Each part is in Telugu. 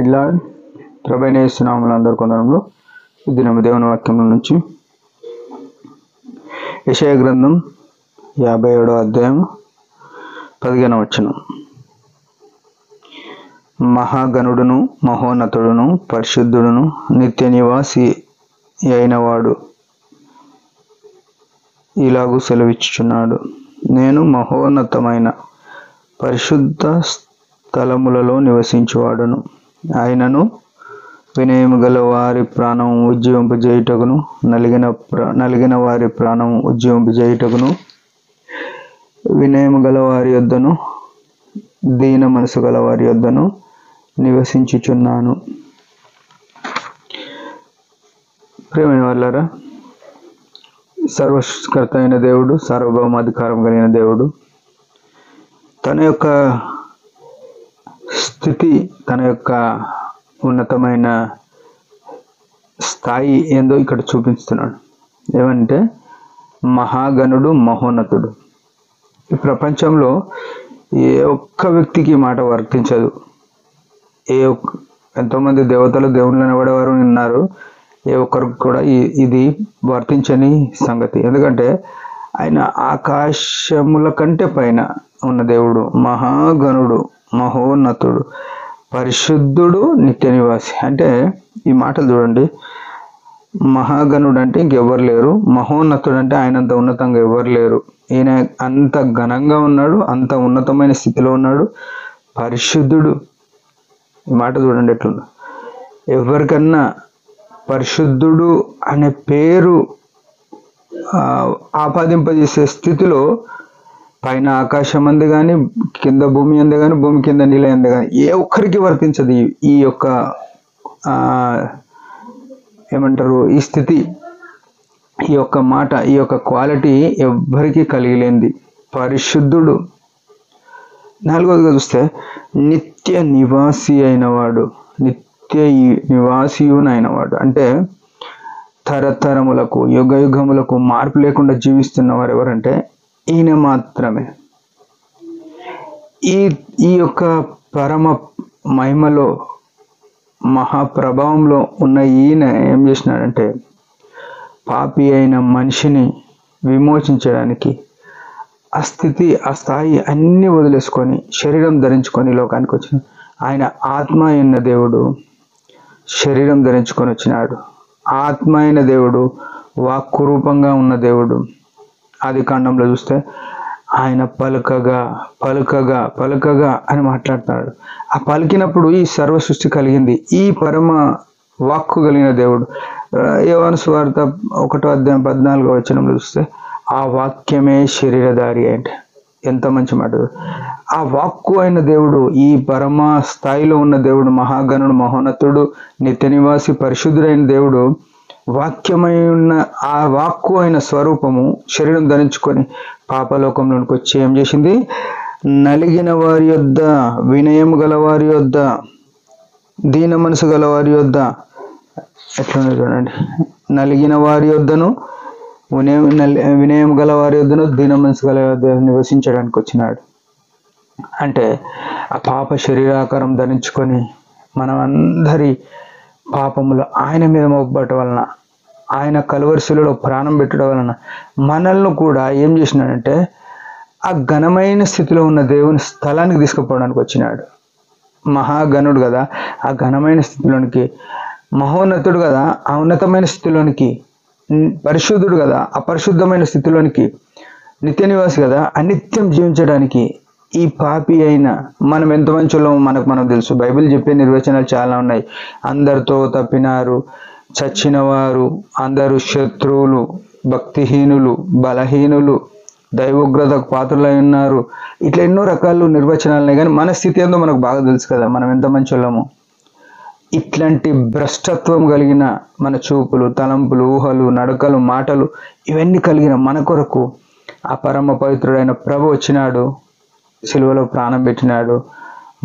Praise lord. ప్రభువైన యేసు నామములో అందరి కొందరంలో ఈ దినము దేవుని వాక్యం నుంచి యెషయా గ్రంథం 57వ అధ్యాయం 15వ వచనం. మహాగణుడును మహోన్నతుడును పరిశుద్ధుడును నిత్య నివాసి అయినవాడు ఇలాగూ సెలవిచ్చుచున్నాడు, నేను మహోన్నతమైన పరిశుద్ధ స్థలములలో నివసించువాడును. ఆయనను వినయము గల వారి ప్రాణం ఉజ్జీవింపజేయుటకును నలిగిన వారి ప్రాణం ఉజ్జీవింపజేయుటకును వినయము గల వారి యొద్దను దీన మనసు గల వారి యొద్దను నివసించుచున్నాను. ప్రియమైన వాళ్ళారా, సర్వసృష్టికర్త అయిన దేవుడు, సార్వభౌమాధికారం కలిగిన దేవుడు తన యొక్క స్థితి, తన యొక్క ఉన్నతమైన స్థాయి ఏందో ఇక్కడ చూపిస్తున్నాడు. ఏమంటే మహాగణుడు, మహోన్నతుడు. ఈ ప్రపంచంలో ఏ ఒక్క వ్యక్తికి మాట వర్తించదు. ఎంతోమంది దేవతలు, దేవుళ్ళు నిలబడేవారు ఉన్నారు. ఏ ఒక్కరికి కూడా ఇది వర్తించని సంగతి. ఎందుకంటే ఆయన ఆకాశముల కంటే పైన ఉన్న దేవుడు, మహాగణుడు, మహోన్నతుడు, పరిశుద్ధుడు, నిత్య నివాసి. అంటే ఈ మాటలు చూడండి. మహాగణుడు అంటే ఇంకెవ్వరు లేరు, మహోన్నతుడు అంటే ఆయనంత ఉన్నతంగా ఎవరు లేరు. ఈయన అంత ఘనంగా ఉన్నాడు, అంత ఉన్నతమైన స్థితిలో ఉన్నాడు. పరిశుద్ధుడు, ఈ మాట చూడండి ఎట్లుంది. ఎవరికన్నా పరిశుద్ధుడు అనే పేరు ఆపాదింపజేసే స్థితిలో పైన ఆకాశం అంది కానీ, కింద భూమి అంది కానీ, భూమి కింద నీళ్ళ అంది కానీ ఏ ఒక్కరికి వర్తించదు ఈ యొక్క ఏమంటారు ఈ స్థితి, ఈ యొక్క మాట, ఈ యొక్క క్వాలిటీ ఎవ్వరికి కలిగలేంది. పరిశుద్ధుడు. 4వదిగా చూస్తే నిత్య నివాసి అయినవాడు, నిత్య నివాసియునైనవాడు అంటే తరతరములకు, యుగ యుగములకు మార్పు లేకుండా జీవిస్తున్నవారు ఎవరంటే ఈయన మాత్రమే. ఈ యొక్క పరమ మహిమలో, మహాప్రభావంలో ఉన్న ఈయన ఏం చేసినాడంటే పాపి అయిన మనిషిని విమోచించడానికి ఆ స్థితి, ఆ స్థాయి అన్ని వదిలేసుకొని శరీరం ధరించుకొని లోకానికి వచ్చిన ఆయన ఆత్మ అయిన దేవుడు శరీరం ధరించుకొని వచ్చినాడు. ఆత్మ అయిన దేవుడు, వాక్కు రూపంగా ఉన్న దేవుడు. ఆది కాండంలో చూస్తే ఆయన పలుకగా పలుకగా పలుకగా అని మాట్లాడుతున్నాడు. ఆ పలికినప్పుడు ఈ సర్వ సృష్టి కలిగింది. ఈ పరమ వాక్కు కలిగిన దేవుడు. యోహాను సువార్త 1వ అధ్యాయం 14వ వచనంలో చూస్తే ఆ వాక్యమే శరీరధారి అంటే ఎంత మంచి మాట. ఆ వాక్కు అయిన దేవుడు, ఈ పరమ స్థాయిలో ఉన్న దేవుడు, మహాగణుడు, మహోన్నతుడు, నిత్య నివాసి, పరిశుద్ధుడైన దేవుడు, వాక్యమై ఉన్న ఆ వాక్కు అయిన స్వరూపము శరీరం ధరించుకొని పాపలోకంలోనికి వచ్చి ఏం చేసింది? నలిగిన వారి యొద్ద, వినయము గల వారి యొద్ద, దీన మనసు గల వారి యొద్ద, ఎట్లుంది చూడండి, నలిగిన వారి యొద్దను వినయం గల వారి యొద్దను దీన మనసు గల వద్ద నివసించడానికి వచ్చినాడు. అంటే ఆ పాప శరీరాకారం ధరించుకొని మనం అందరి పాపములు ఆయన మీద మోపబడటం వలన, ఆయన కలువరి శిలువలో ప్రాణం పెట్టడం వలన మనల్ని కూడా ఏం చేసినాడంటే ఆ ఘనమైన స్థితిలో ఉన్న దేవుని స్థలానికి తీసుకుపోవడానికి వచ్చినాడు. మహాగణుడు కదా, ఆ ఘనమైన స్థితిలోనికి, మహోన్నతుడు కదా, ఆ ఉన్నతమైన స్థితిలోనికి, పరిశుద్ధుడు కదా, అపరిశుద్ధమైన స్థితిలోనికి, నిత్య నివాసి కదా, అనిత్యం జీవించడానికి ఈ పాపి అయిన మనం ఎంత మంచిలో మనం తెలుసు. బైబిల్ చెప్పే నిర్వచనాలు చాలా ఉన్నాయి. అందరితో తప్పినారు, చచ్చినవారు, అందరూ శత్రువులు, భక్తిహీనులు, బలహీనులు, దైవోగ్రతకు పాత్రలై ఉన్నారు. ఇట్లా ఎన్నో రకాలు నిర్వచనాలు ఉన్నాయి. కానీ మన స్థితి ఏందో మనకు బాగా తెలుసు కదా, మనం ఎంత మంచోళ్ళము. ఇట్లాంటి భ్రష్టత్వం కలిగిన మన చూపులు, తలంపులు, ఊహలు, నడకలు, మాటలు ఇవన్నీ కలిగిన మన కొరకు ఆ పరమ పవిత్రుడైన ప్రభు వచ్చినాడు, సిలువలో ప్రాణం పెట్టినాడు.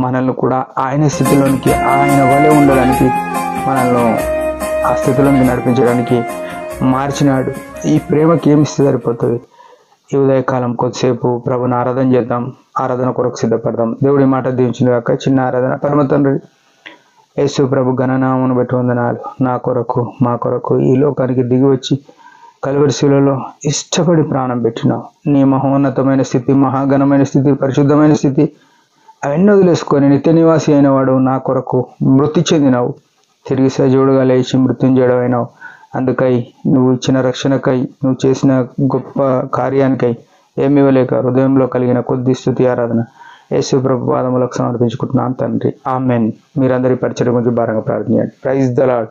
మనల్ని కూడా ఆయన స్థితిలోనికి, ఆయన వలె ఉండడానికి, మనల్ని ఆ స్థితిలోనికి నడిపించడానికి మార్చినాడు. ఈ ప్రేమకి ఏమిస్తే సరిపోతుంది? ఈ ఉదయకాలం కొద్దిసేపు ప్రభుని ఆరాధన చేద్దాం, ఆరాధన కొరకు సిద్ధపడదాం. దేవుడి మాట దీవించిన కాక చిన్న ఆరాధన. పరమ తండ్రి, యేసు ప్రభు ఘననామమును బట్టి వందనాలు. నా కొరకు మా కొరకు ఈ లోకానికి దిగి వచ్చి కలువరి శిలువలో ఇష్టపడి ప్రాణం పెట్టినావు. నీ మహోన్నతమైన స్థితి, మహాఘనమైన స్థితి, పరిశుద్ధమైన స్థితి అవన్నీ వదిలేసుకొని నిత్య నివాసి అయిన వాడు నా కొరకు మృతి చెందినావు. తిరిగి సజీవుడుగా లేచి మృత్యుంజయుడవైనావు. అందుకై నువ్వు ఇచ్చిన రక్షణకై, నువ్వు చేసిన గొప్ప కార్యానికై ఏమి ఇవ్వలేక హృదయంలో కలిగిన కొద్ది స్తుతి ఆరాధన యేసు ప్రభు పాదములకు సమర్పించుకుంటున్నాను తండ్రి. ఆమెన్. మీరందరి పరిచయం గురించి భారంగా ప్రార్థన చేయండి. Praise the lord.